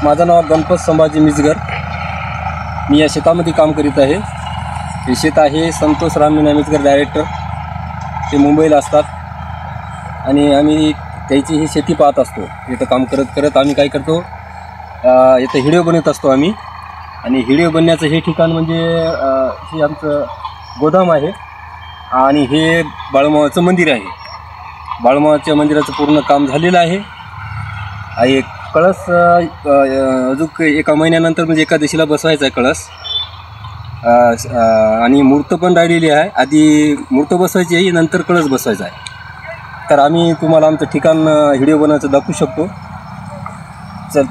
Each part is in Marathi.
माझं नाव गणपत संभाजी मिसगर। मी या शेतामध्ये काम करीत आहे। हे शेत आहे संतोष राममीना मिसगर डायरेक्टर, ते मुंबईला असतात आणि आम्ही त्याची ही शेती पाहत असतो। इथं काम करत आम्ही काय करतो, इथं व्हिडिओ बनवत असतो आम्ही। आणि व्हिडिओ बनण्याचं हे ठिकाण म्हणजे हे आमचं गोदाम आहे आणि हे बाळूमामाचं मंदिर आहे। बाळूमामाच्या मंदिराचं पूर्ण काम झालेलं आहे। एक कळस अजून एका महिन्यानंतर म्हणजे एकादशीला बसवायचा आहे कळस। आणि मूर्त पण राहिलेली आहे। आधी मूर्त बसवायची आहे, नंतर कळस बसवायचा आहे। तर आम्ही तुम्हाला आमचं ठिकाण व्हिडिओ बनवायचं दाखवू शकतो।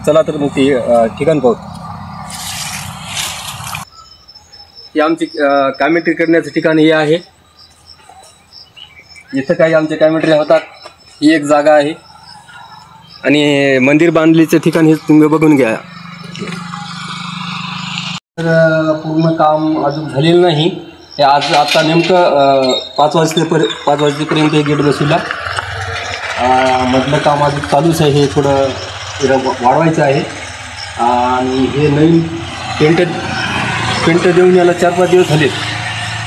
चला तर मग ते ठिकाण पाहू। हे आमचे कॅमेट्री करण्याचं ठिकाण हे आहे। इथं काही आमचे कॅमेट्री होतात। ही एक जागा आहे आणि मंदिर बांधलीचं ठिकाण हे तुम्ही बघून घ्या। तर पूर्ण काम अजून झालेलं नाही। हे आता नेमकं 5 वाजेपर्यंत हे गेट बसवला। मधलं काम अजून चालूच आहे। हे थोडं वाढवायचं आहे आणि हे नवीन पेंट देऊन याला 4-5 दिवस झाले।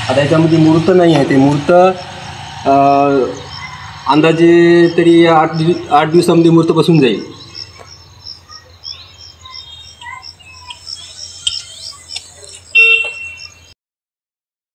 आता याच्यामध्ये मूर्त नाही आहे। ते मूर्त अंदाजे तरी 8 दिवसामध्ये मूर्त बसून जाईल।